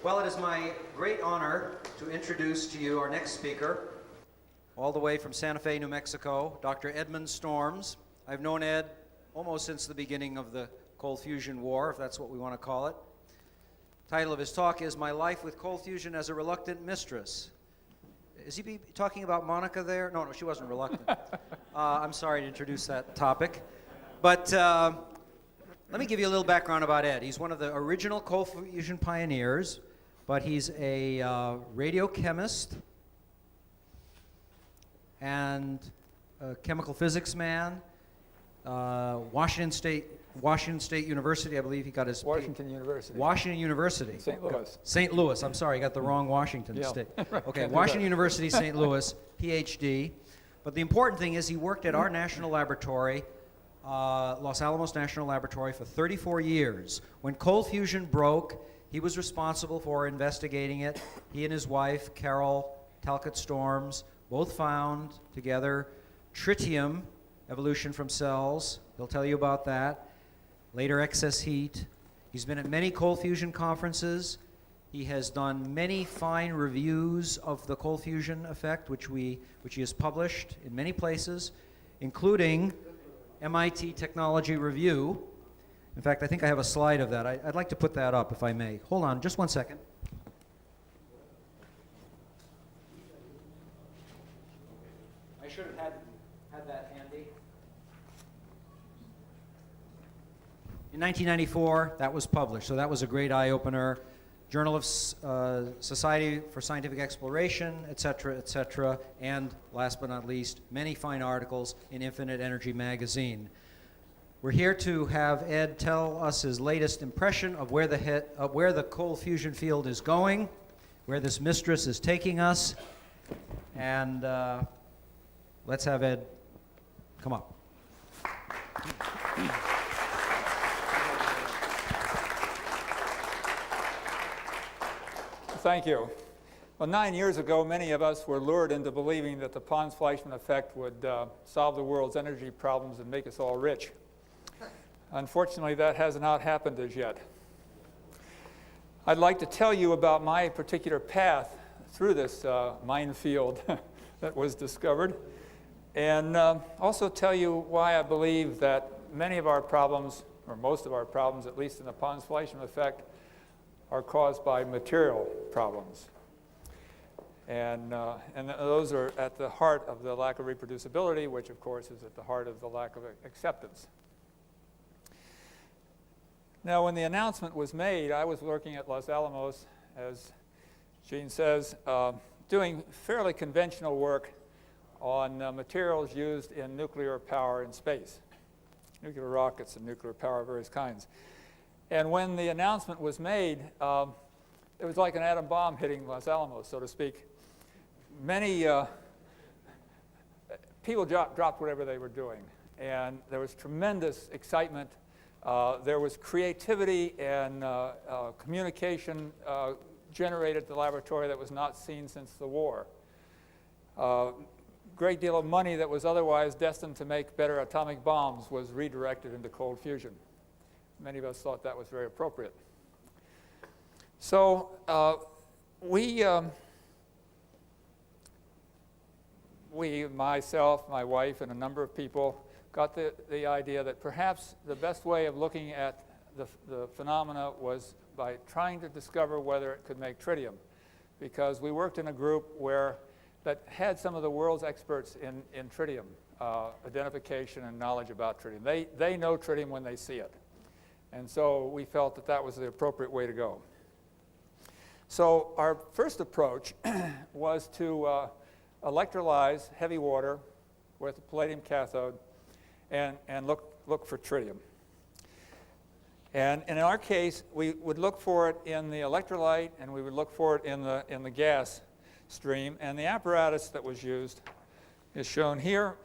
Well, it is my great honor to introduce to you our next speaker, all the way from Santa Fe, New Mexico, Dr. Edmund Storms. I've known Ed almost since the beginning of the cold fusion war, if that's what we want to call it. The title of his talk is My Life with Cold Fusion as a Reluctant Mistress. Is he talking about Monica there? No, she wasn't reluctant. I'm sorry to introduce that topic. But let me give you a little background about Ed. He's one of the original cold fusion pioneers, but he's a radiochemist and a chemical physics man. Washington State University, I believe he got his... Washington University. Washington University. St. Louis. St. Louis, I'm sorry, I got the wrong Washington State. Okay, Washington University, St. Louis, PhD. But the important thing is he worked at our national laboratory, Los Alamos National Laboratory, for 34 years. When cold fusion broke, he was responsible for investigating it. He and his wife, Carol Talcott Storms, both found together tritium evolution from cells. He'll tell you about that. Later, excess heat. He's been at many cold fusion conferences. He has done many fine reviews of the cold fusion effect, which he has published in many places, including MIT Technology Review. In fact, I think I have a slide of that. I'd like to put that up, if I may. Hold on, just one second. I should have had that handy. In 1994, that was published, so that was a great eye-opener. Journal of Society for Scientific Exploration, et cetera, and last but not least, many fine articles in Infinite Energy magazine. We're here to have Ed tell us his latest impression of where the cold fusion field is going, where this mistress is taking us, and let's have Ed come up. Thank you. Well, 9 years ago, many of us were lured into believing that the Pons-Fleischmann effect would solve the world's energy problems and make us all rich. Unfortunately, that has not happened as yet. I'd like to tell you about my particular path through this minefield that was discovered, and also tell you why I believe that many of our problems, or most of our problems, at least in the Pons-Fleischmann effect, are caused by material problems. And those are at the heart of the lack of reproducibility, which of course is at the heart of the lack of acceptance. Now, when the announcement was made, I was working at Los Alamos, as Gene says, doing fairly conventional work on materials used in nuclear power in space, nuclear rockets and nuclear power of various kinds. And when the announcement was made, it was like an atom bomb hitting Los Alamos, so to speak. Many people dropped whatever they were doing, and there was tremendous excitement. There was creativity and communication generated at the laboratory that was not seen since the war. Great deal of money that was otherwise destined to make better atomic bombs was redirected into cold fusion. Many of us thought that was very appropriate. So myself, my wife, and a number of people got the idea that perhaps the best way of looking at the phenomena was by trying to discover whether it could make tritium, because we worked in a group that had some of the world's experts in tritium identification and knowledge about tritium. They know tritium when they see it. And so we felt that that was the appropriate way to go. So our first approach was to electrolyze heavy water with a palladium cathode and look for tritium. And in our case, we would look for it in the electrolyte, and we would look for it in the gas stream. And the apparatus that was used is shown here.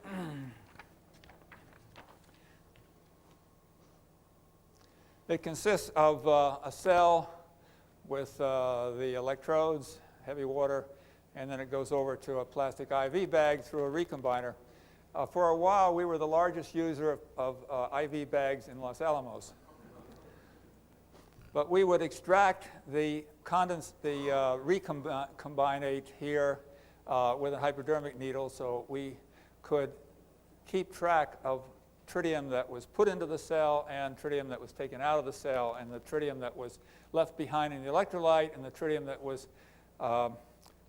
It consists of a cell with the electrodes, heavy water, and then it goes over to a plastic IV bag through a recombiner. For a while, we were the largest user of IV bags in Los Alamos. But we would extract the recombinate here with a hypodermic needle, so we could keep track of tritium that was put into the cell and tritium that was taken out of the cell, and the tritium that was left behind in the electrolyte and the tritium that was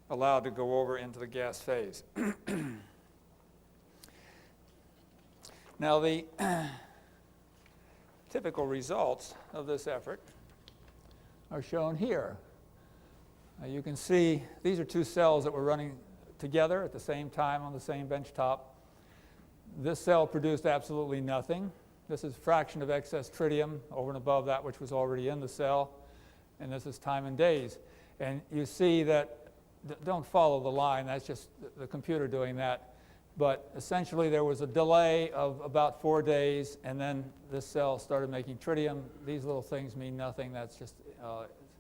allowed to go over into the gas phase. Now, the typical results of this effort are shown here. You can see these are two cells that were running together at the same time on the same bench top. This cell produced absolutely nothing. This is fraction of excess tritium over and above that which was already in the cell. And this is time in days. And you see that, don't follow the line, that's just the computer doing that. But essentially there was a delay of about 4 days, and then this cell started making tritium. These little things mean nothing, that's just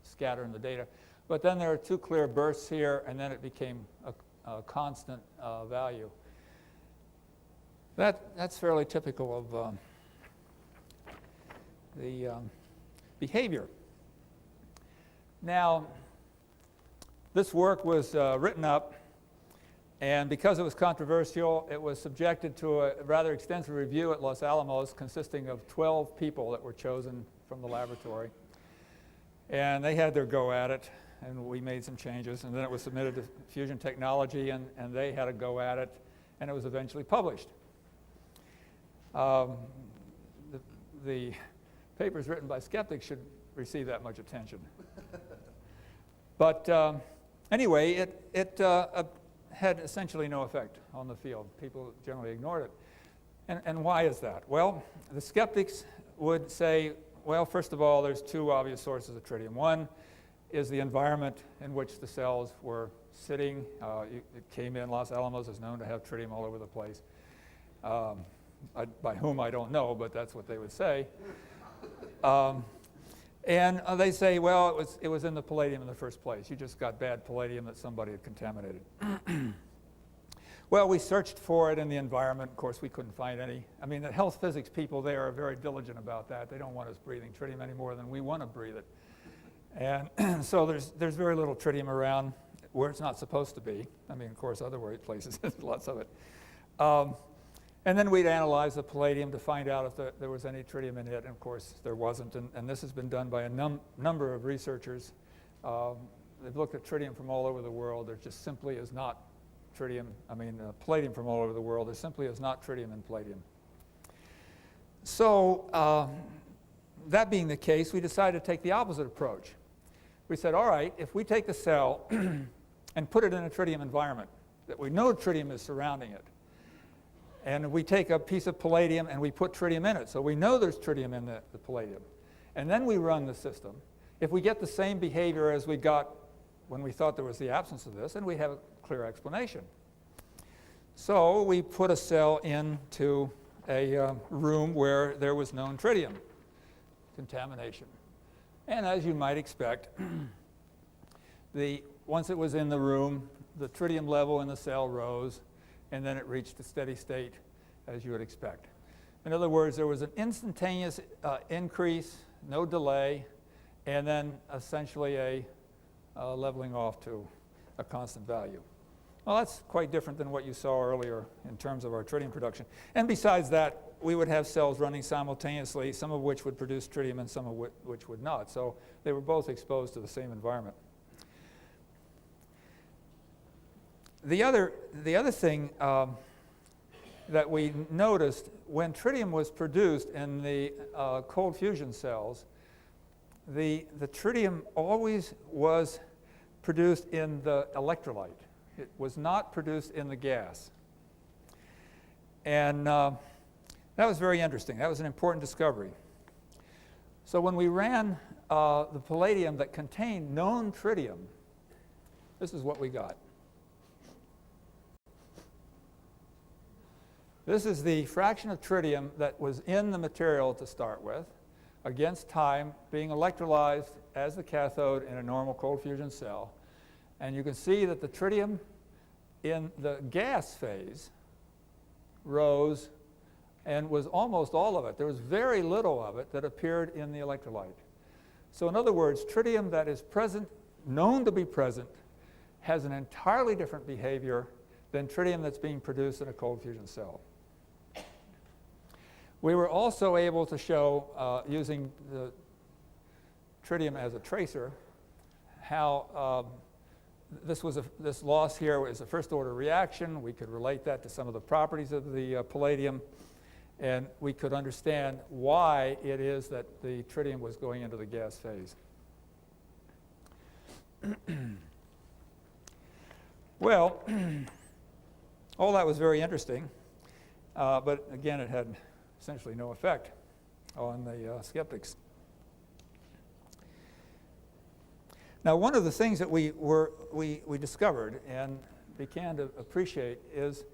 scattering the data. But then there are two clear bursts here, and then it became a constant value. That's fairly typical of the behavior. Now, this work was written up, and because it was controversial, it was subjected to a rather extensive review at Los Alamos, consisting of 12 people that were chosen from the laboratory. And they had their go at it, and we made some changes, and then it was submitted to Fusion Technology, and they had a go at it, and it was eventually published. The papers written by skeptics should receive that much attention. But anyway, it had essentially no effect on the field. People generally ignored it. And why is that? Well, the skeptics would say, well, first of all, there's two obvious sources of tritium. One is the environment in which the cells were sitting. It came in. Los Alamos is known to have tritium all over the place. By whom I don't know, but that's what they would say. And they say, well, it was in the palladium in the first place. You just got bad palladium that somebody had contaminated. Well, we searched for it in the environment. Of course, we couldn't find any. I mean, the health physics people there are very diligent about that. They don't want us breathing tritium any more than we want to breathe it. And so there's very little tritium around where it's not supposed to be. I mean, of course, other places, there's lots of it. And then we'd analyze the palladium to find out if there was any tritium in it, and of course there wasn't. And this has been done by a number of researchers. They've looked at tritium from all over the world. There just simply is not palladium from all over the world. There simply is not tritium in palladium. So that being the case, we decided to take the opposite approach. We said, all right, if we take the cell and put it in a tritium environment, that we know tritium is surrounding it, and we take a piece of palladium and we put tritium in it, so we know there's tritium in the palladium. And then we run the system. If we get the same behavior as we got when we thought there was the absence of this, then we have a clear explanation. So we put a cell into a room where there was known tritium contamination. And as you might expect, once it was in the room, the tritium level in the cell rose, and then it reached a steady state, as you would expect. In other words, there was an instantaneous increase, no delay, and then essentially a leveling off to a constant value. Well, that's quite different than what you saw earlier in terms of our tritium production. And besides that, we would have cells running simultaneously, some of which would produce tritium and some of which would not. So they were both exposed to the same environment. The other thing that we noticed, when tritium was produced in the cold fusion cells, the tritium always was produced in the electrolyte. It was not produced in the gas. And that was very interesting. That was an important discovery. So when we ran the palladium that contained known tritium, this is what we got. This is the fraction of tritium that was in the material to start with, against time, being electrolyzed as the cathode in a normal cold fusion cell. And you can see that the tritium in the gas phase rose and was almost all of it. There was very little of it that appeared in the electrolyte. So in other words, tritium that is present known to be present has an entirely different behavior than tritium that's being produced in a cold fusion cell. We were also able to show, using the tritium as a tracer, how this loss here was a first-order reaction. We could relate that to some of the properties of the palladium, and we could understand why it is that the tritium was going into the gas phase. Well, all that was very interesting, but again, it had essentially no effect on the skeptics. Now, one of the things that we discovered and began to appreciate is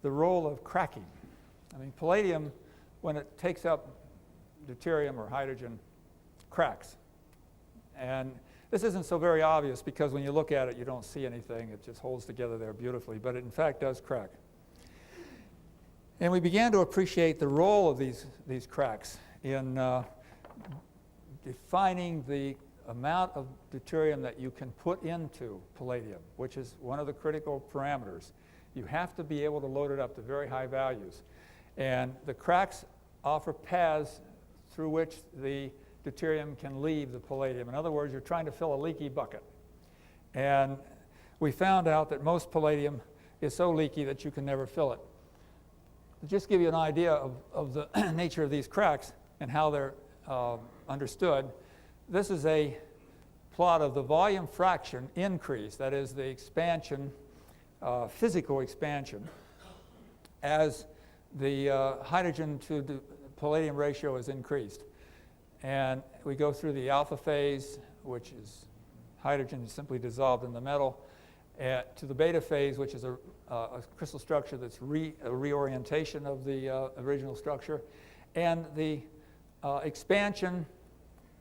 the role of cracking. I mean, palladium, when it takes up deuterium or hydrogen, cracks. And this isn't so very obvious because when you look at it, you don't see anything. It just holds together there beautifully, but it in fact does crack. And we began to appreciate the role of these cracks in defining the amount of deuterium that you can put into palladium, which is one of the critical parameters. You have to be able to load it up to very high values. And the cracks offer paths through which the deuterium can leave the palladium. In other words, you're trying to fill a leaky bucket. And we found out that most palladium is so leaky that you can never fill it. To just give you an idea of the nature of these cracks and how they're understood, this is a plot of the volume fraction increase, that is the expansion, physical expansion, as the hydrogen to the palladium ratio is increased. And we go through the alpha phase, which is hydrogen simply dissolved in the metal, to the beta phase, which is a crystal structure that's a reorientation of the original structure. And the expansion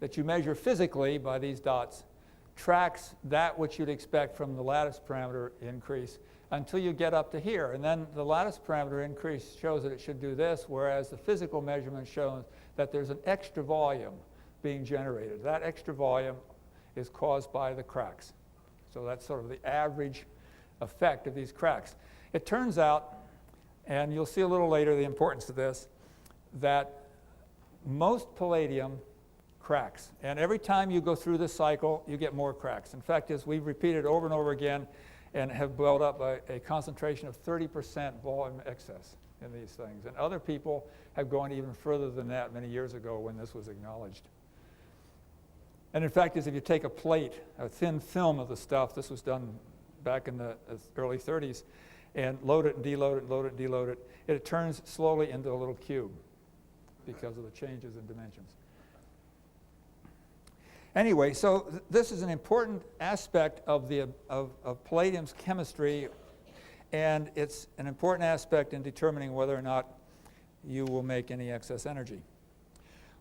that you measure physically by these dots tracks that which you'd expect from the lattice parameter increase until you get up to here. And then the lattice parameter increase shows that it should do this, whereas the physical measurement shows that there's an extra volume being generated. That extra volume is caused by the cracks. So that's sort of the average effect of these cracks. It turns out, and you'll see a little later the importance of this, that most palladium cracks. And every time you go through this cycle, you get more cracks. In fact, as we've repeated over and over again and have built up a concentration of 30% volume excess in these things. And other people have gone even further than that many years ago when this was acknowledged. And in fact, if you take a plate, a thin film of the stuff, this was done back in the early 30s, and load it and deload it, load it and deload it, it turns slowly into a little cube because of the changes in dimensions. Anyway, so this is an important aspect of palladium's chemistry, and it's an important aspect in determining whether or not you will make any excess energy.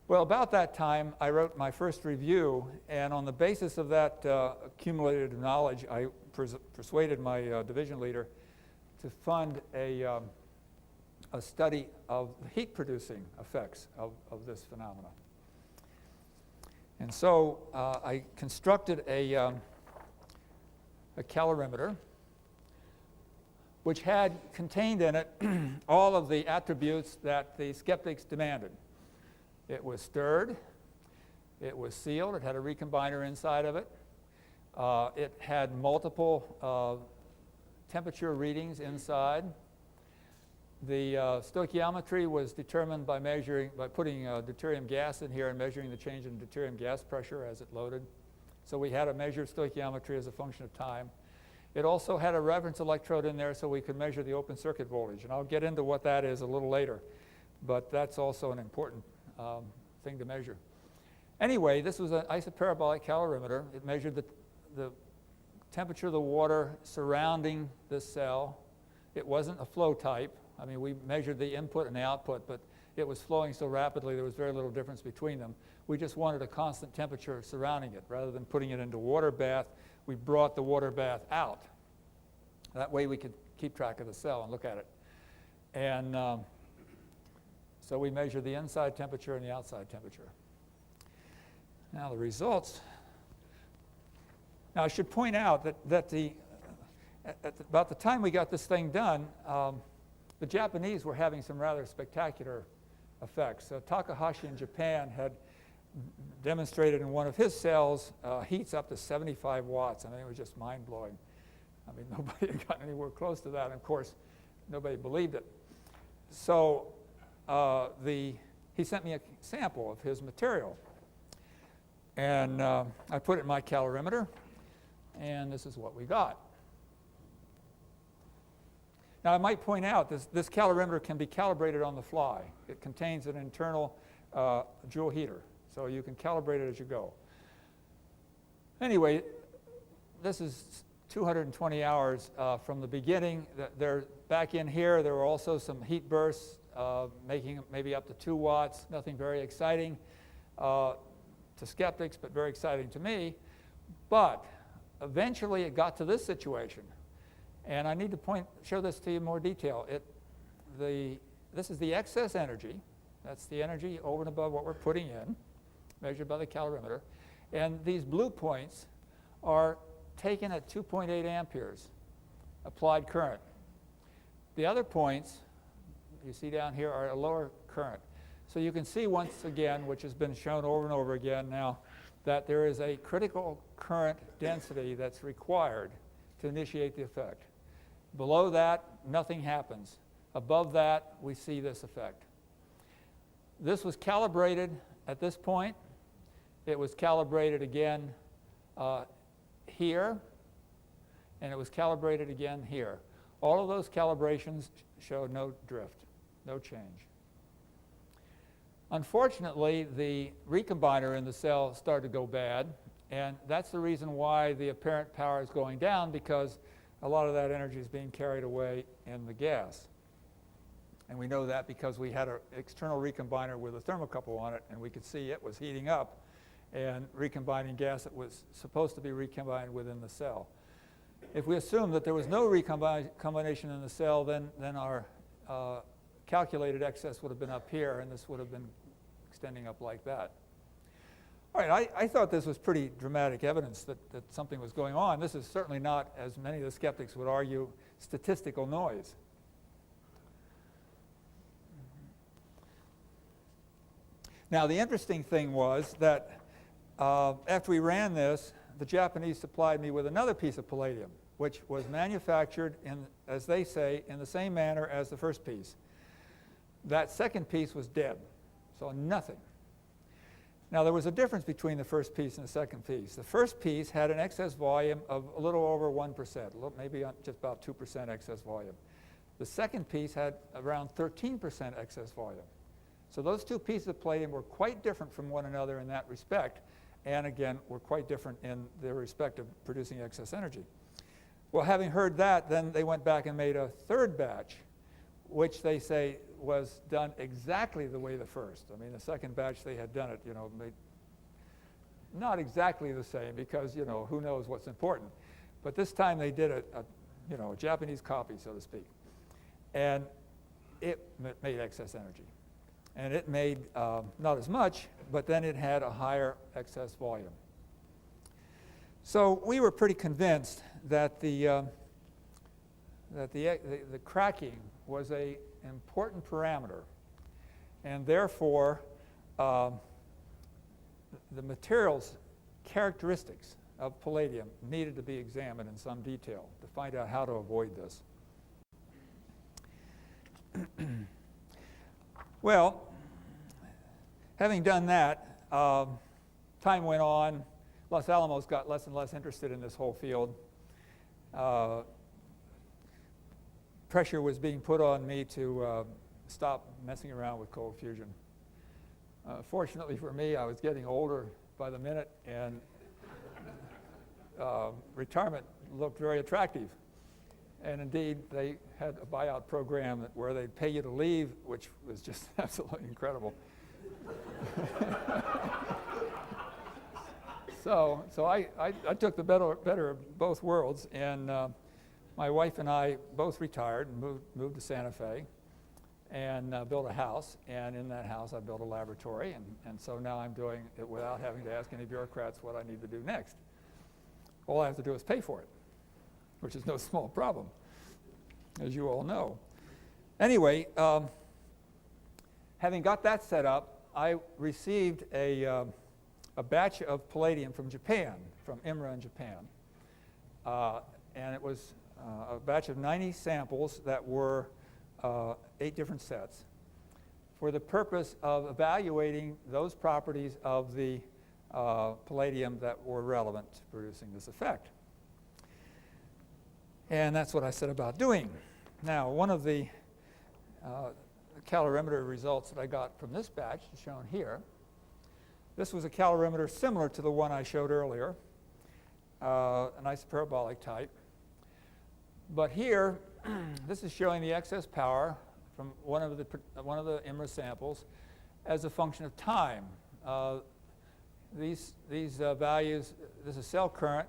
Well, about that time, I wrote my first review, and on the basis of that accumulated knowledge, I persuaded my division leader to fund a study of the heat-producing effects of this phenomena. And so I constructed a calorimeter which had contained in it all of the attributes that the skeptics demanded. It was stirred, it was sealed, it had a recombiner inside of it, it had multiple temperature readings inside. The stoichiometry was determined by putting deuterium gas in here and measuring the change in deuterium gas pressure as it loaded. So we had a measured stoichiometry as a function of time. It also had a reference electrode in there so we could measure the open circuit voltage. And I'll get into what that is a little later. But that's also an important thing to measure. Anyway, this was an isoparabolic calorimeter. It measured the temperature of the water surrounding this cell. It wasn't a flow type. I mean, we measured the input and the output, but it was flowing so rapidly there was very little difference between them. We just wanted a constant temperature surrounding it. Rather than putting it into water bath, we brought the water bath out. That way we could keep track of the cell and look at it. And so we measured the inside temperature and the outside temperature. Now the results. Now, I should point out that about the time we got this thing done, the Japanese were having some rather spectacular effects. Takahashi in Japan had demonstrated in one of his cells heats up to 75 watts. I mean, it was just mind-blowing. I mean, nobody had gotten anywhere close to that, and of course, nobody believed it. So he sent me a sample of his material, and I put it in my calorimeter, and this is what we got. Now, I might point out this calorimeter can be calibrated on the fly. It contains an internal joule heater, so you can calibrate it as you go. Anyway, this is 220 hours from the beginning. Back in here, there were also some heat bursts, making maybe up to 2 watts. Nothing very exciting to skeptics, but very exciting to me. But eventually, it got to this situation. And I need to show this to you in more detail. This is the excess energy. That's the energy over and above what we're putting in, measured by the calorimeter. And these blue points are taken at 2.8 amperes applied current. The other points you see down here are a lower current. So you can see once again, which has been shown over and over again now, that there is a critical current density that's required to initiate the effect. Below that, nothing happens. Above that, we see this effect. This was calibrated at this point. It was calibrated again here, and it was calibrated again here. All of those calibrations showed no drift, no change. Unfortunately, the recombiner in the cell started to go bad, and that's the reason why the apparent power is going down, because a lot of that energy is being carried away in the gas. And we know that because we had an external recombiner with a thermocouple on it, and we could see it was heating up and recombining gas that was supposed to be recombined within the cell. If we assume that there was no recombination in the cell, then our calculated excess would have been up here, and this would have been extending up like that. All right, I thought this was pretty dramatic evidence that something was going on. This is certainly not, as many of the skeptics would argue, statistical noise. Now, the interesting thing was that after we ran this, the Japanese supplied me with another piece of palladium, which was manufactured, as they say, in the same manner as the first piece. That second piece was dead, so nothing. Now, there was a difference between the first piece and the second piece. The first piece had an excess volume of a little over 1%, maybe just about 2% excess volume. The second piece had around 13% excess volume. So those two pieces of palladium were quite different from one another in that respect, and again, were quite different in their respect of producing excess energy. Well, having heard that, then they went back and made a third batch, which they say was done exactly the way the first. I mean, the second batch they had done it, not exactly the same, because, who knows what's important. But this time they did a Japanese copy, so to speak. And it made excess energy. And it made not as much, but then it had a higher excess volume. So we were pretty convinced that the cracking was an important parameter, and therefore the materials characteristics of palladium needed to be examined in some detail to find out how to avoid this. Well, having done that, time went on. Los Alamos got less and less interested in this whole field. Pressure was being put on me to stop messing around with cold fusion. Fortunately for me, I was getting older by the minute, and retirement looked very attractive. And indeed, they had a buyout program where they'd pay you to leave, which was just absolutely incredible. So I took the better of both worlds, and my wife and I both retired and moved to Santa Fe and built a house. And in that house, I built a laboratory. And so now I'm doing it without having to ask any bureaucrats what I need to do next. all I have to do is pay for it, which is no small problem, as you all know. Anyway, having got that set up, I received a batch of palladium from Japan, from IMRA in Japan. And it was a batch of 90 samples that were 8 different sets for the purpose of evaluating those properties of the palladium that were relevant to producing this effect. And that's what I set about doing. Now, one of the calorimeter results that I got from this batch is shown here. This was a calorimeter similar to the one I showed earlier, a nice parabolic type. But here, this is showing the excess power from one of the IMRA samples as a function of time. These values, this is cell current,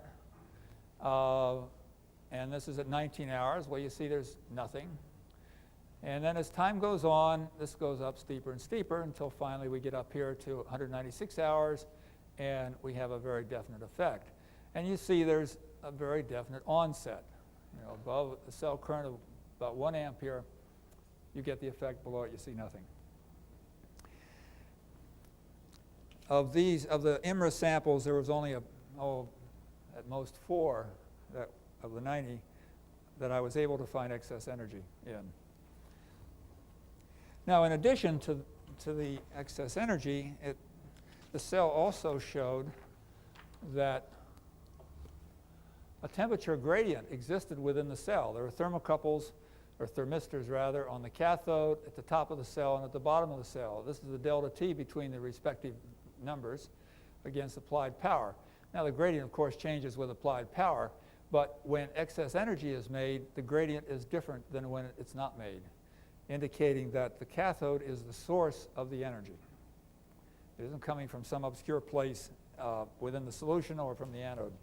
and this is at 19 hours. Well, you see there's nothing. And then as time goes on, this goes up steeper and steeper until finally we get up here to 196 hours, and we have a very definite effect. And you see there's a very definite onset. You know, above the cell current of about 1 ampere, you get the effect. Below it, you see nothing. Of the IMRA samples, there was only at most 4 of the 90 that I was able to find excess energy in. Now, in addition to the excess energy, the cell also showed that a temperature gradient existed within the cell. There were thermocouples, or thermistors rather, on the cathode, at the top of the cell, and at the bottom of the cell. This is the delta T between the respective numbers against applied power. Now, the gradient, of course, changes with applied power, but when excess energy is made, the gradient is different than when it's not made, indicating that the cathode is the source of the energy. It isn't coming from some obscure place within the solution or from the anode.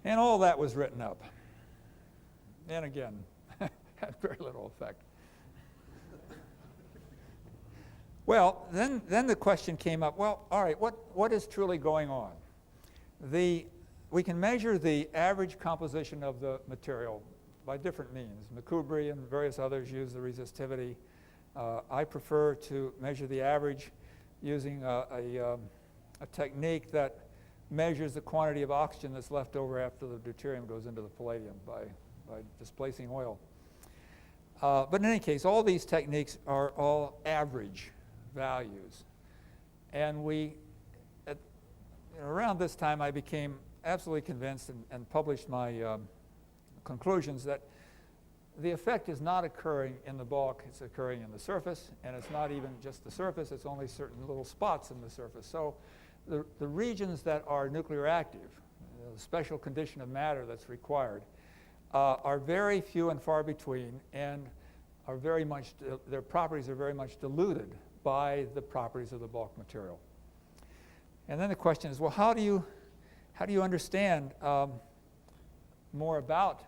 And all that was written up. And again, had very little effect. Well, then the question came up, well, all right, what is truly going on? We can measure the average composition of the material by different means. McCubry and various others use the resistivity. I prefer to measure the average using a technique that measures the quantity of oxygen that's left over after the deuterium goes into the palladium by displacing oil. But in any case, all these techniques are all average values. And around this time, I became absolutely convinced and published my conclusions that the effect is not occurring in the bulk, it's occurring in the surface, and it's not even just the surface, it's only certain little spots in the surface. So the regions that are nuclear active, the special condition of matter that's required, are very few and far between, and are very much, their properties are very much diluted by the properties of the bulk material. And then the question is, well, how do you understand more about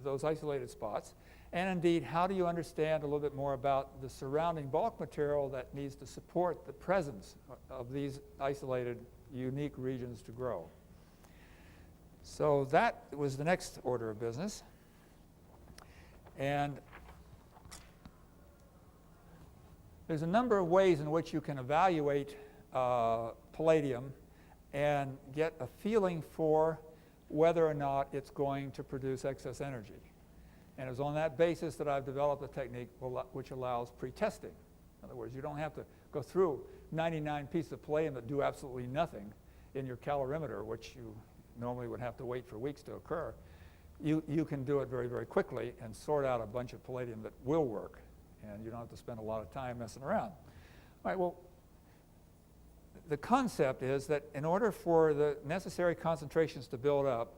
those isolated spots? And indeed, how do you understand a little bit more about the surrounding bulk material that needs to support the presence of these isolated, unique regions to grow? So that was the next order of business. And there's a number of ways in which you can evaluate palladium and get a feeling for whether or not it's going to produce excess energy. And it was on that basis that I've developed a technique which allows pre-testing. In other words, you don't have to go through 99 pieces of palladium that do absolutely nothing in your calorimeter, which you normally would have to wait for weeks to occur. You can do it very, very quickly and sort out a bunch of palladium that will work, and you don't have to spend a lot of time messing around. All right, well, the concept is that in order for the necessary concentrations to build up,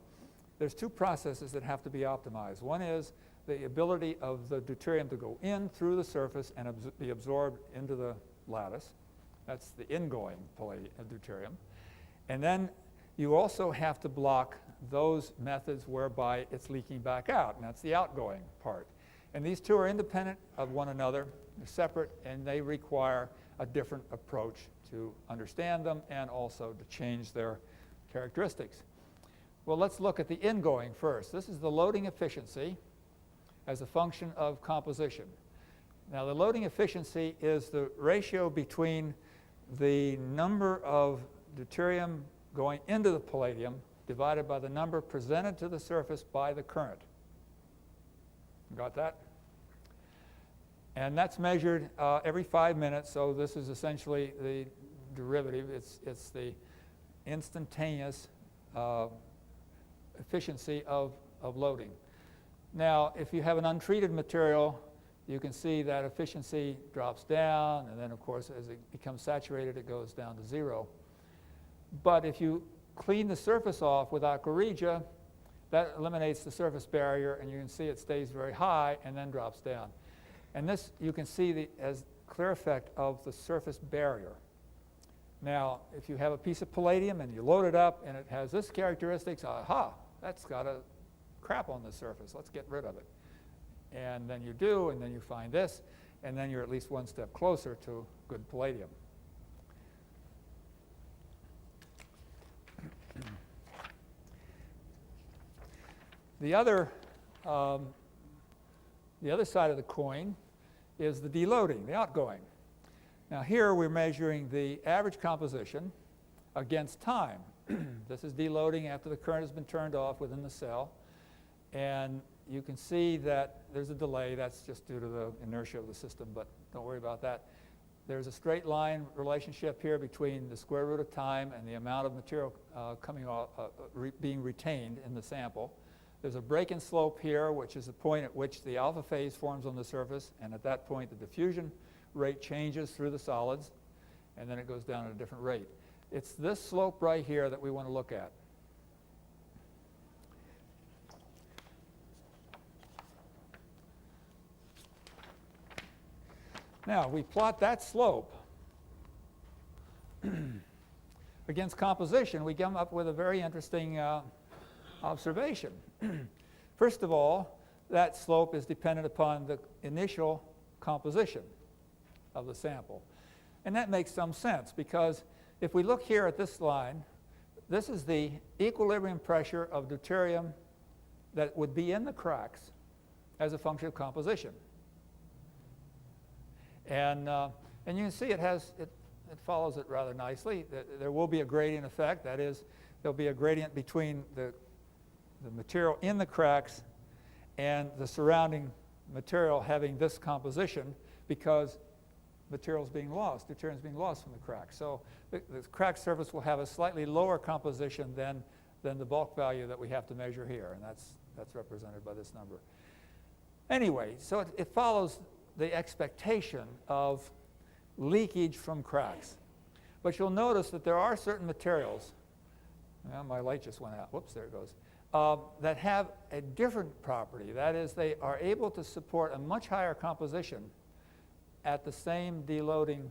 there's 2 processes that have to be optimized. One is the ability of the deuterium to go in through the surface and be absorbed into the lattice. That's the ingoing deuterium. And then you also have to block those methods whereby it's leaking back out, and that's the outgoing part. And these 2 are independent of one another. They're separate, and they require a different approach to understand them and also to change their characteristics. Well, let's look at the ingoing first. This is the loading efficiency as a function of composition. Now, the loading efficiency is the ratio between the number of deuterium going into the palladium divided by the number presented to the surface by the current. Got that? And that's measured every 5 minutes, so this is essentially the derivative. It's the instantaneous efficiency of loading. Now, if you have an untreated material, you can see that efficiency drops down, and then, of course, as it becomes saturated, it goes down to 0. But if you clean the surface off with aqua regia, that eliminates the surface barrier, and you can see it stays very high and then drops down. And this, you can see as clear effect of the surface barrier. Now, if you have a piece of palladium and you load it up and it has this characteristics, aha, that's got a crap on the surface. Let's get rid of it. And then you do, and then you find this, and then you're at least one step closer to good palladium. The other side of the coin is the deloading, the outgoing. Now here we're measuring the average composition against time. This is deloading after the current has been turned off within the cell. And you can see that there's a delay. That's just due to the inertia of the system, but don't worry about that. There's a straight line relationship here between the square root of time and the amount of material coming off, being retained in the sample. There's a break-in slope here, which is the point at which the alpha phase forms on the surface, and at that point the diffusion rate changes through the solids, and then it goes down at a different rate. It's this slope right here that we want to look at. Now, we plot that slope against composition. We come up with a very interesting observation. First of all, that slope is dependent upon the initial composition of the sample. And that makes some sense, because if we look here at this line, this is the equilibrium pressure of deuterium that would be in the cracks as a function of composition. And you can see it follows it rather nicely. There will be a gradient effect. That is, there'll be a gradient between the material in the cracks and the surrounding material having this composition, because material is being lost, deuterium is being lost from the crack. So the crack surface will have a slightly lower composition than the bulk value that we have to measure here, and that's represented by this number. Anyway, so it follows the expectation of leakage from cracks. But you'll notice that there are certain materials, well, my light just went out, whoops, there it goes, that have a different property. That is, they are able to support a much higher composition at the same deloading,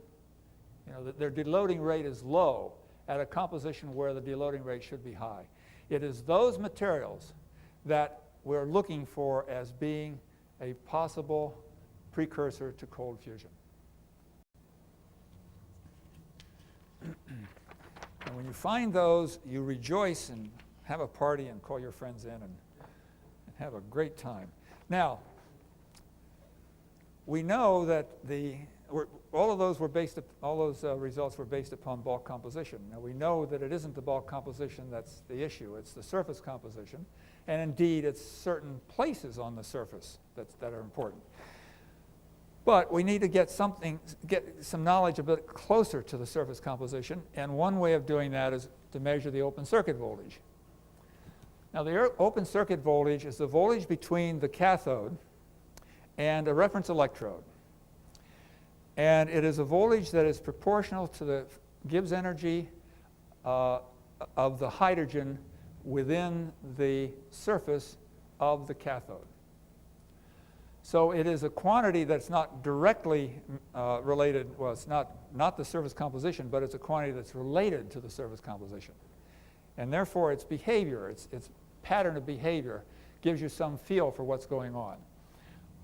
their deloading rate is low at a composition where the deloading rate should be high. It is those materials that we're looking for as being a possible precursor to cold fusion. And when you find those, you rejoice and have a party and call your friends in and have a great time. Now, we know that all of those results were based upon bulk composition. Now we know that it isn't the bulk composition that's the issue. It's the surface composition, and indeed it's certain places on the surface that are important. But we need to get some knowledge a bit closer to the surface composition, and one way of doing that is to measure the open circuit voltage. Now the open circuit voltage is the voltage between the cathode and a reference electrode. And it is a voltage that is proportional to the Gibbs energy of the hydrogen within the surface of the cathode. So it is a quantity that's not directly related, well, it's not the surface composition, but it's a quantity that's related to the surface composition. And therefore its behavior, its pattern of behavior gives you some feel for what's going on.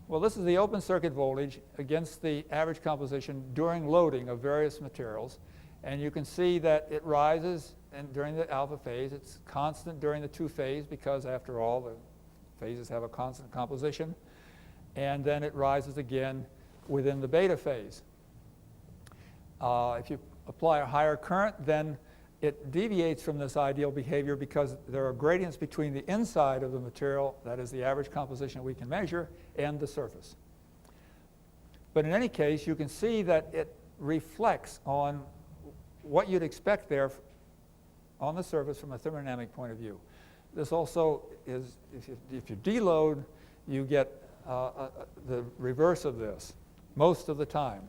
Well, this is the open circuit voltage against the average composition during loading of various materials. And you can see that it rises during the alpha phase. It's constant during the 2 phase because, after all, the phases have a constant composition. And then it rises again within the beta phase. If you apply a higher current, then it deviates from this ideal behavior because there are gradients between the inside of the material, that is the average composition we can measure, and the surface. But in any case, you can see that it reflects on what you'd expect there on the surface from a thermodynamic point of view. This also is, if you deload, you get the reverse of this most of the time.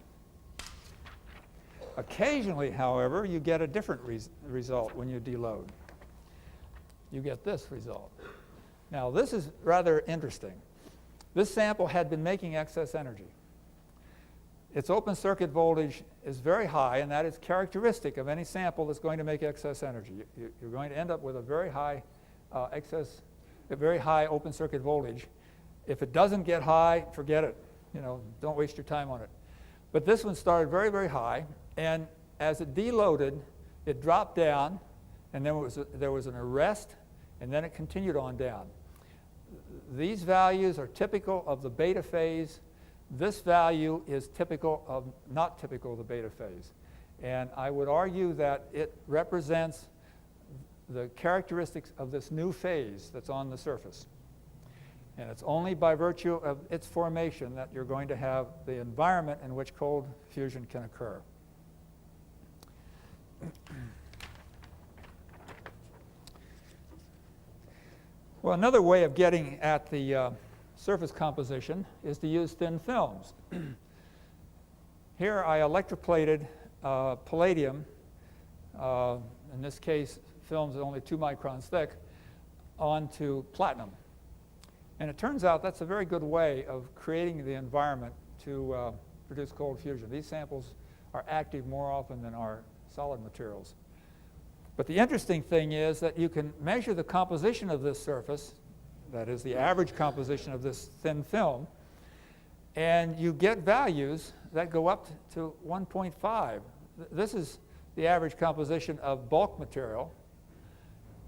Occasionally, however, you get a different result when you deload. You get this result. Now, this is rather interesting. This sample had been making excess energy. Its open circuit voltage is very high, and that is characteristic of any sample that's going to make excess energy. You're going to end up with a very high a very high open circuit voltage. If it doesn't get high, forget it. Don't waste your time on it. But this one started very, very high, and as it deloaded, it dropped down, and then there was an arrest, and then it continued on down. These values are typical of the beta phase. This value is not typical of the beta phase. And I would argue that it represents the characteristics of this new phase that's on the surface. And it's only by virtue of its formation that you're going to have the environment in which cold fusion can occur. Well, another way of getting at the surface composition is to use thin films. Here I electroplated palladium, in this case films only 2 microns thick, onto platinum. And it turns out that's a very good way of creating the environment to produce cold fusion. These samples are active more often than our solid materials. But the interesting thing is that you can measure the composition of this surface, that is the average composition of this thin film, and you get values that go up to 1.5. This is the average composition of bulk material,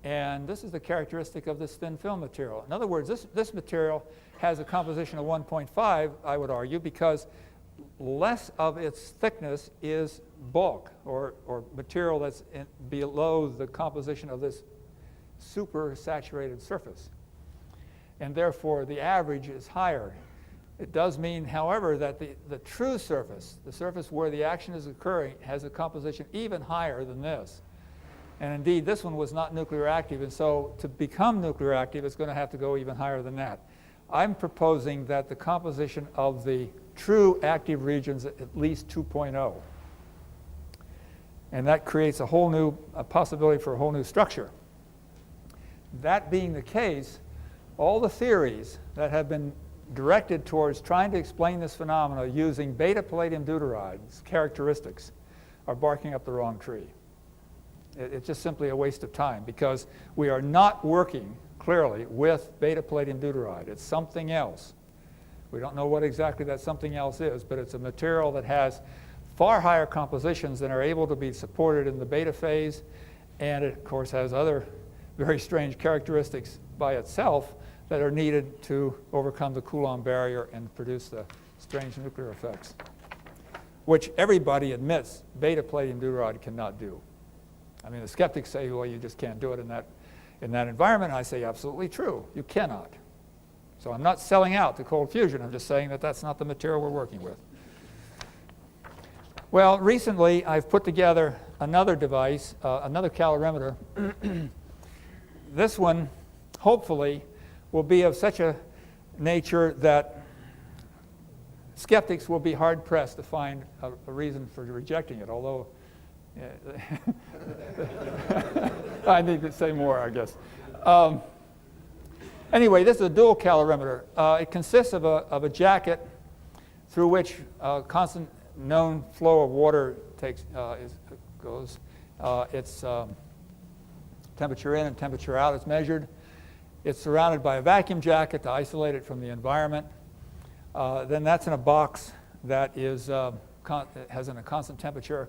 and this is the characteristic of this thin film material. In other words, this material has a composition of 1.5, I would argue, because less of its thickness is bulk, or material that's below the composition of this super saturated surface. And therefore, the average is higher. It does mean, however, that the true surface, the surface where the action is occurring, has a composition even higher than this. And indeed, this one was not nuclear active, and so to become nuclear active, it's going to have to go even higher than that. I'm proposing that the composition of the true active regions at least 2.0. And that creates a whole new possibility for a whole new structure. That being the case, all the theories that have been directed towards trying to explain this phenomena using beta palladium deuteride's characteristics are barking up the wrong tree. It's just simply a waste of time because we are not working clearly with beta palladium deuteride. It's something else. We don't know what exactly that something else is, but it's a material that has far higher compositions than are able to be supported in the beta phase, and it, of course, has other very strange characteristics by itself that are needed to overcome the Coulomb barrier and produce the strange nuclear effects, which everybody admits beta palladium deuteride cannot do. I mean, the skeptics say, well, you just can't do it in that environment. And I say, absolutely true. You cannot. So I'm not selling out to cold fusion. I'm just saying that that's not the material we're working with. Well, recently I've put together another device, another calorimeter. This one, hopefully, will be of such a nature that skeptics will be hard-pressed to find a reason for rejecting it, although I need to say more, I guess. Anyway, this is a dual calorimeter. It consists of a jacket through which a constant known flow of water goes. Its temperature in and temperature out is measured. It's surrounded by a vacuum jacket to isolate it from the environment. Then that's in a box that is has a constant temperature.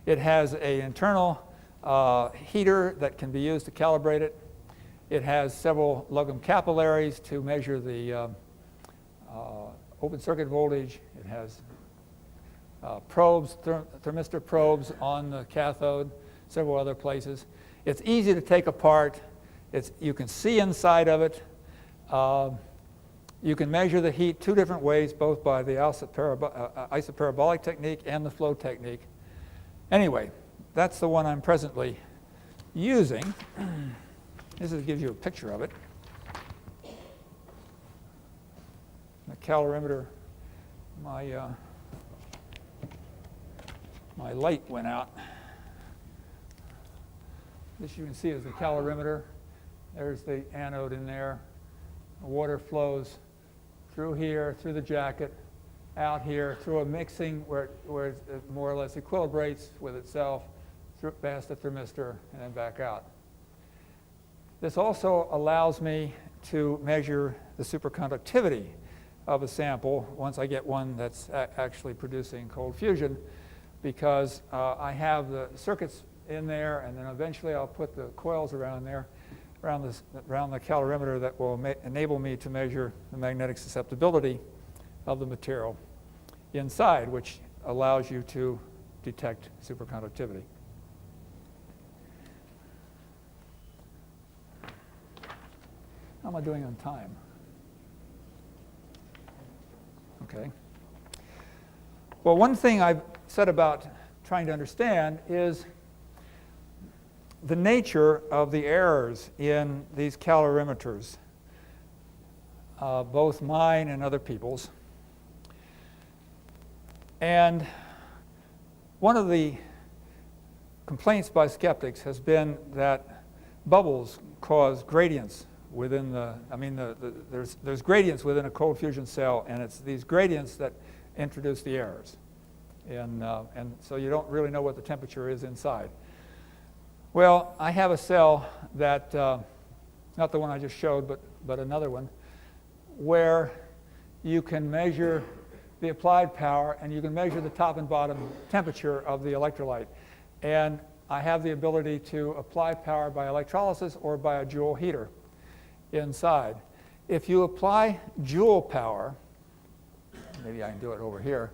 It has an internal heater that can be used to calibrate it. It has several lugum capillaries to measure the open circuit voltage. It has probes, thermistor probes on the cathode, several other places. It's easy to take apart. You can see inside of it. You can measure the heat two different ways, both by the isoparabolic technique and the flow technique. Anyway, that's the one I'm presently using. This gives you a picture of it. The calorimeter, my light went out. This you can see is the calorimeter. There's the anode in there. The water flows through here, through the jacket, out here, through a mixing where it more or less equilibrates with itself, past the thermistor, and then back out. This also allows me to measure the superconductivity of a sample once I get one that's actually producing cold fusion, because I have the circuits in there, and then eventually I'll put the coils around there, around the calorimeter, that will enable me to measure the magnetic susceptibility of the material inside, which allows you to detect superconductivity. How am I doing on time? Okay. Well, one thing I've said about trying to understand is the nature of the errors in these calorimeters, both mine and other people's. And one of the complaints by skeptics has been that bubbles cause gradients within there's gradients within a cold fusion cell, and it's these gradients that introduce the errors. And so you don't really know what the temperature is inside. Well, I have a cell that, not the one I just showed, but another one, where you can measure the applied power, and you can measure the top and bottom temperature of the electrolyte. And I have the ability to apply power by electrolysis or by a Joule heater inside. If you apply Joule power, maybe I can do it over here,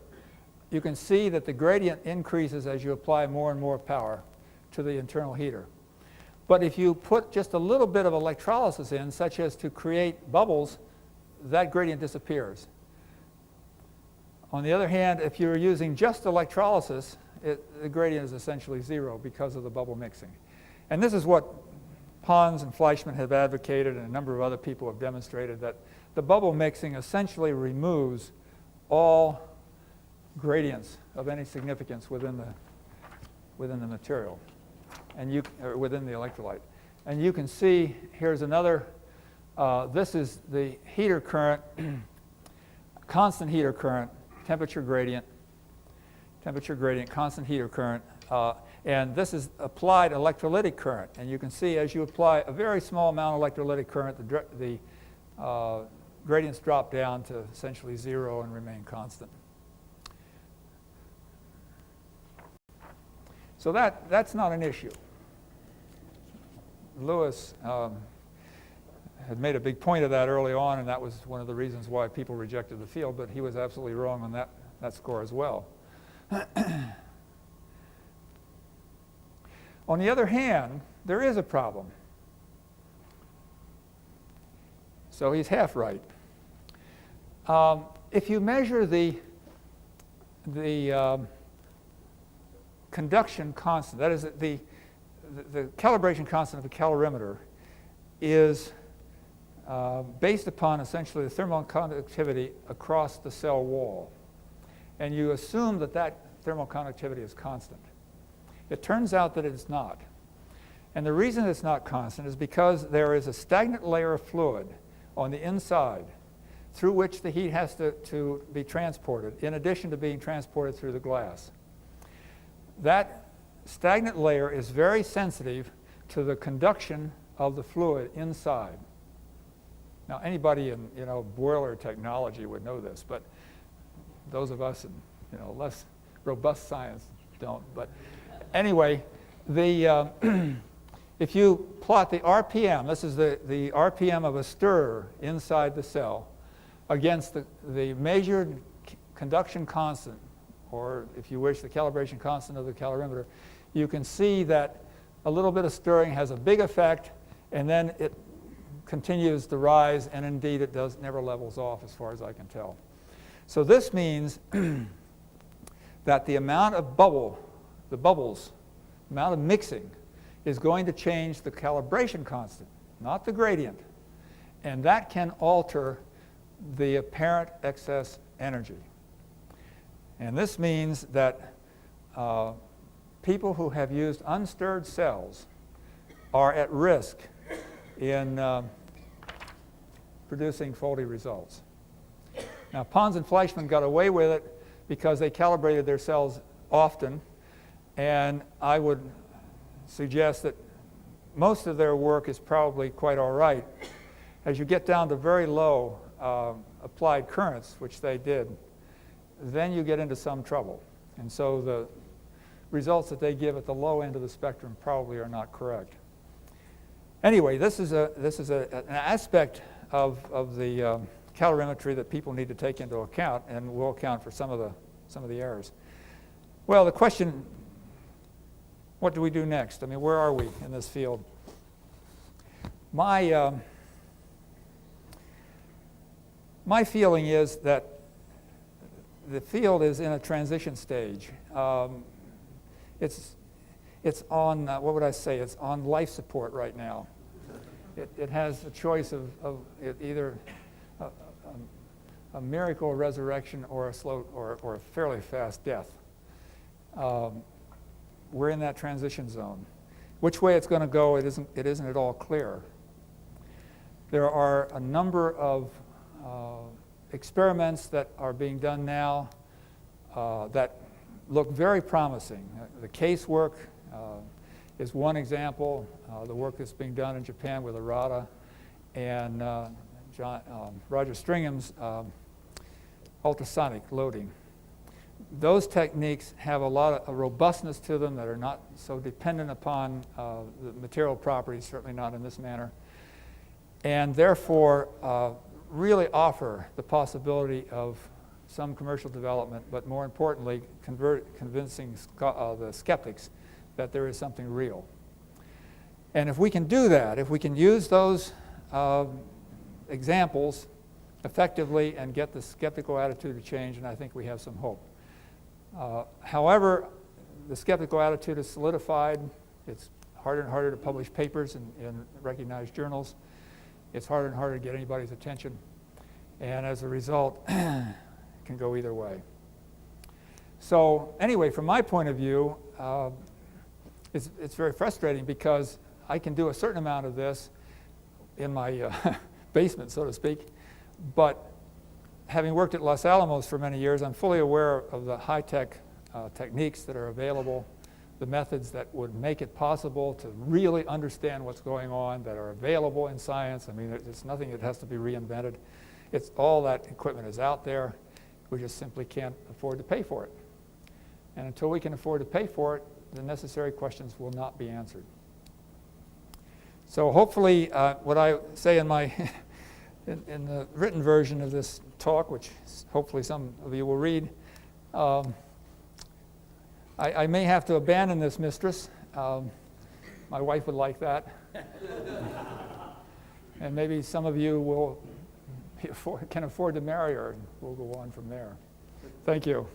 you can see that the gradient increases as you apply more and more power to the internal heater. But if you put just a little bit of electrolysis in, such as to create bubbles, that gradient disappears. On the other hand, if you're using just electrolysis, the gradient is essentially zero because of the bubble mixing. And this is what Pons and Fleischmann have advocated, and a number of other people have demonstrated, that the bubble mixing essentially removes all gradients of any significance within the material, or within the electrolyte. And you can see, here's another, this is the heater current, constant heater current, temperature gradient, constant heater current. And this is applied electrolytic current. And you can see as you apply a very small amount of electrolytic current, the gradients drop down to essentially zero and remain constant. So that's not an issue. Lewis had made a big point of that early on, and that was one of the reasons why people rejected the field, but he was absolutely wrong on that score as well. On the other hand, there is a problem. So he's half right. If you measure the conduction constant, that is, the calibration constant of the calorimeter is based upon essentially the thermal conductivity across the cell wall. And you assume that thermal conductivity is constant. It turns out that it's not. And the reason it's not constant is because there is a stagnant layer of fluid on the inside through which the heat has to be transported, in addition to being transported through the glass. That stagnant layer is very sensitive to the conduction of the fluid inside. Now, anybody in boiler technology would know this, but those of us in less robust science don't. But Anyway, the if you plot the RPM, this is the RPM of a stirrer inside the cell, against the measured conduction constant, or if you wish, the calibration constant of the calorimeter, you can see that a little bit of stirring has a big effect, and then it continues to rise, and indeed it never levels off as far as I can tell. So this means that the amount of the bubbles, amount of mixing, is going to change the calibration constant, not the gradient. And that can alter the apparent excess energy. And this means that people who have used unstirred cells are at risk in producing faulty results. Now, Pons and Fleischmann got away with it because they calibrated their cells often, and I would suggest that most of their work is probably quite all right. As you get down to very low applied currents, which they did, then you get into some trouble. And so the results that they give at the low end of the spectrum probably are not correct. Anyway, this is an aspect of the calorimetry that people need to take into account, and will account for some of the errors. Well, the question, what do we do next? I mean, where are we in this field? My feeling is that the field is in a transition stage. It's on, what would I say? It's on life support right now. It has a choice of either a miracle resurrection or a slow or a fairly fast death. We're in that transition zone. Which way it's going to go, it isn't at all clear. There are a number of experiments that are being done now that look very promising. The case work is one example. The work that's being done in Japan with Arata and Roger Stringham's ultrasonic loading. Those techniques have a lot of robustness to them that are not so dependent upon the material properties, certainly not in this manner, and therefore really offer the possibility of some commercial development, but more importantly, convincing the skeptics that there is something real. And if we can do that, if we can use those examples effectively and get the skeptical attitude to change, and I think we have some hope. However, the skeptical attitude is solidified. It's harder and harder to publish papers in recognized journals. It's harder and harder to get anybody's attention. And as a result, it can go either way. So anyway, from my point of view, it's very frustrating because I can do a certain amount of this in my basement, so to speak. But having worked at Los Alamos for many years, I'm fully aware of the high-tech techniques that are available, the methods that would make it possible to really understand what's going on, that are available in science. I mean, it's nothing that has to be reinvented. It's all that equipment is out there. We just simply can't afford to pay for it. And until we can afford to pay for it, the necessary questions will not be answered. So hopefully, what I say in my in the written version of this talk, which hopefully some of you will read, I may have to abandon this mistress. My wife would like that. And maybe some of you will can afford to marry her, and we'll go on from there. Thank you.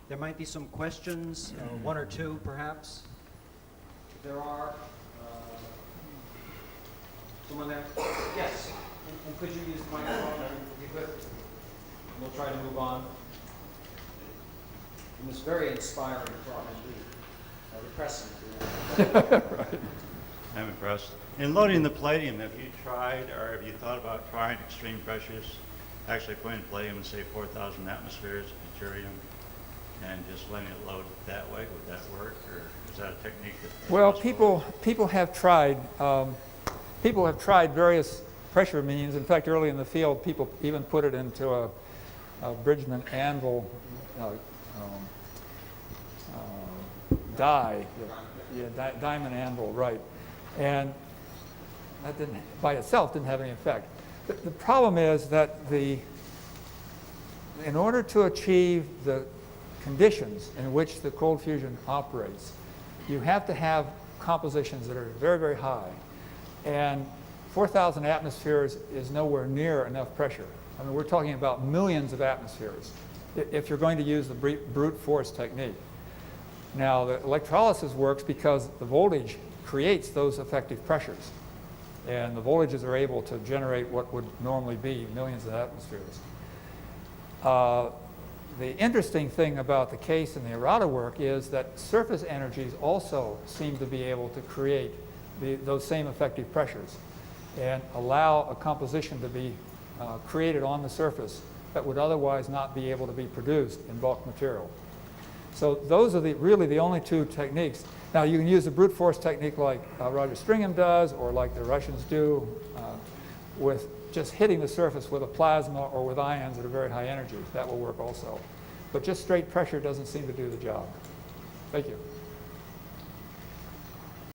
There might be some questions, one or two perhaps. If there are. Someone there? Yes. And could you use the microphone if you could? And we'll try to move on. And this very inspiring talk indeed. Depressing. Right. I'm impressed. In loading the palladium, have you tried or have you thought about trying extreme pressures, actually putting palladium in, say, 4,000 atmospheres of deuterium and just letting it load that way? Would that work, or is that a technique that... Well, people have tried. People have tried various pressure means. In fact, early in the field, people even put it into a Bridgman anvil die, diamond anvil, right. And that didn't, by itself, didn't have any effect. The problem is that in order to achieve the conditions in which the cold fusion operates, you have to have compositions that are very, very high. And 4,000 atmospheres is nowhere near enough pressure. I mean, we're talking about millions of atmospheres if you're going to use the brute force technique. Now, the electrolysis works because the voltage creates those effective pressures. And the voltages are able to generate what would normally be millions of atmospheres. The interesting thing about the case and the errata work is that surface energies also seem to be able to create those same effective pressures and allow a composition to be created on the surface that would otherwise not be able to be produced in bulk material. So those are really the only two techniques. Now, you can use the brute force technique like Roger Stringham does, or like the Russians do, with just hitting the surface with a plasma or with ions at a very high energy. That will work also. But just straight pressure doesn't seem to do the job. Thank you.